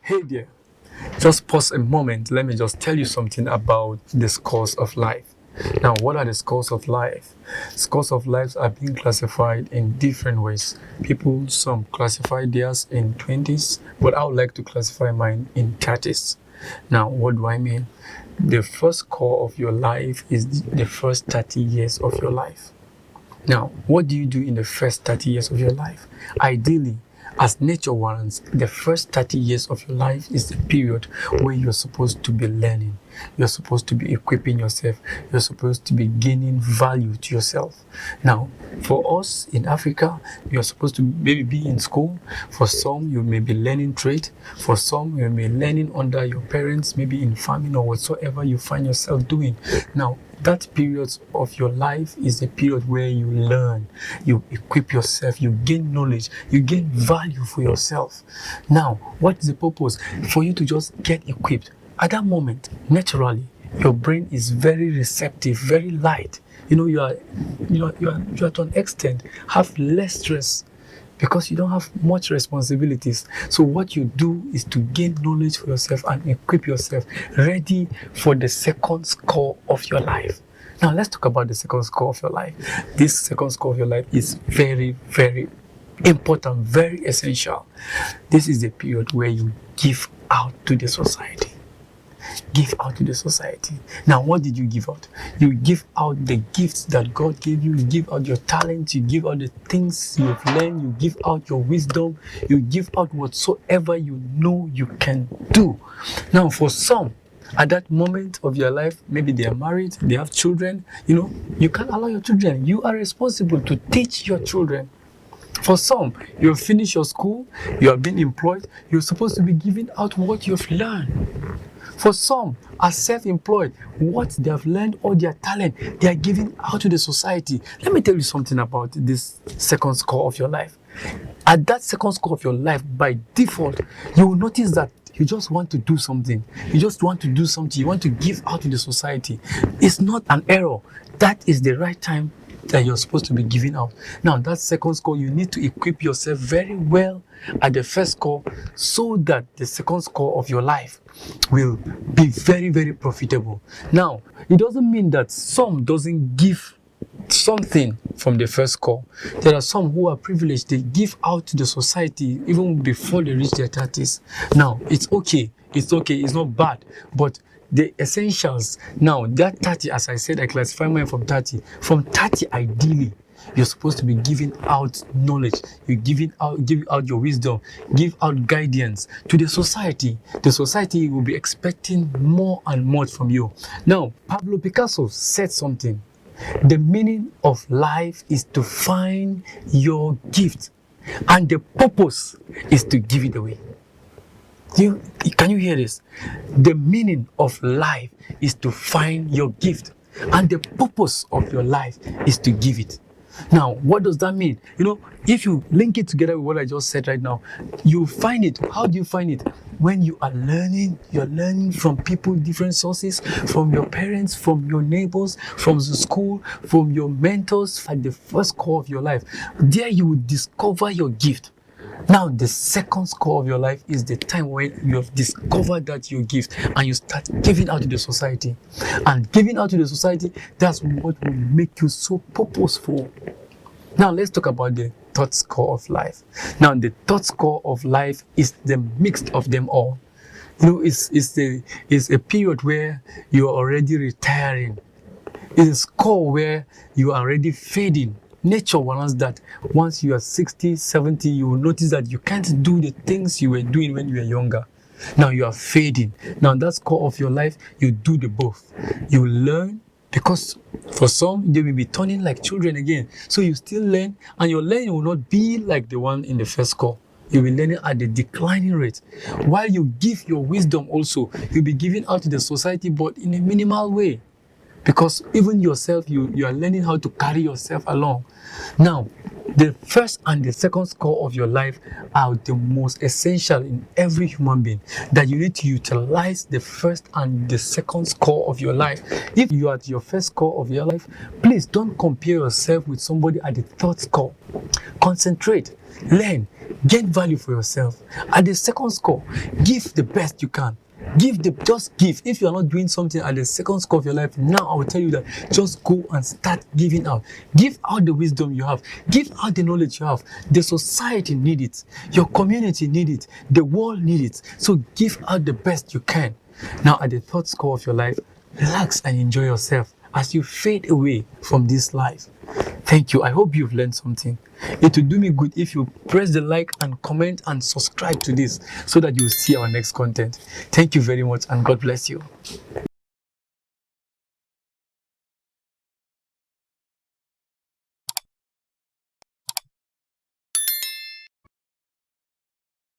Hey there, just pause a moment. Let me just tell you something about the scores of life. Now, what are the scores of life? Scores of lives are being classified in different ways. People, some classify theirs in 20s, but I would like to classify mine in 30s. Now, what do I mean? The first score of your life is the first 30 years of your life. Now, what do you do in the first 30 years of your life? Ideally, as nature warrants, the first 30 years of your life is the period where you're supposed to be learning. You're supposed to be equipping yourself. You're supposed to be gaining value to yourself. Now, for us in Africa, you're supposed to maybe be in school. For some, you may be learning trade. For some, you may be learning under your parents, maybe in farming or whatsoever you find yourself doing. Now, that period of your life is the period where you learn, you equip yourself, you gain knowledge, you gain value for yourself. Now, what is the purpose? For you to just get equipped. At that moment, naturally, your brain is very receptive, very light. You are to an extent have less stress because you don't have much responsibilities. So what you do is to gain knowledge for yourself and equip yourself ready for the second score of your life. Now let's talk about the second score of your life. This second score of your life is very, very important, very essential. This is the period where you give out to the society. Give out to the society. Now, what did you give out? You give out the gifts that God gave you. You give out your talents. You give out the things you've learned. You give out your wisdom. You give out whatsoever you know you can do. Now, for some, at that moment of your life, maybe they are married, they have children. You can't allow your children. You are responsible to teach your children. For some, you've finished your school, you have been employed, you're supposed to be giving out what you've learned. For some, are self-employed, what they have learned or their talent, they are giving out to the society. Let me tell you something about this second score of your life. At that second score of your life, by default, you will notice that you just want to do something. You just want to do something. You want to give out to the society. It's not an error. That is the right time that you're supposed to be giving out. Now, that second score, you need to equip yourself very well at the first score so that the second score of your life will be very, very profitable. Now, it doesn't mean that some doesn't give something from the first score. There are some who are privileged. They give out to the society even before they reach their 30s. Now, it's okay. It's not bad. But the essentials, now that 30, as I said, I classify mine from 30. From 30, ideally, you're supposed to be giving out knowledge. You're give out your wisdom, give out guidance to the society. The society will be expecting more and more from you. Now, Pablo Picasso said something. The meaning of life is to find your gift, and the purpose is to give it away. Can you hear this? The meaning of life is to find your gift, and the purpose of your life is to give it. Now, what does that mean? If you link it together with what I just said right now, you find it. How do you find it? When you are learning, you're learning from people, different sources, from your parents, from your neighbors, from the school, from your mentors at the first core of your life. There you will discover your gift. Now, the second score of your life is the time when you have discovered that your gift and you start giving out to the society. And giving out to the society, that's what will make you so purposeful. Now, let's talk about the third score of life. Now, the third score of life is the mix of them all. It's a period where you are already retiring. It's a score where you are already fading. Nature warrants that once you are 60, 70, you will notice that you can't do the things you were doing when you were younger. Now you are fading. Now that's core of your life. You do the both. You learn, because for some, they will be turning like children again. So you still learn, and your learning will not be like the one in the first score. You'll be learning at the declining rate. While you give your wisdom also, you'll be giving out to the society, but in a minimal way. because even yourself, you are learning how to carry yourself along. Now, the first and the second score of your life are the most essential in every human being, that you need to utilize the first and the second score of your life. If you are at your first score of your life, please don't compare yourself with somebody at the third score. Concentrate, learn, get value for yourself. At the second score, give the best you can. Just give. If you are not doing something at the second score of your life, now I will tell you that just go and start giving out. Give out the wisdom you have. Give out the knowledge you have. The society need it. Your community need it. The world need it. So give out the best you can. Now at the third score of your life, relax and enjoy yourself as you fade away from this life. Thank you. I hope you've learned something. It will do me good if you press the like and comment and subscribe to this so that you will see our next content. Thank you very much and God bless you.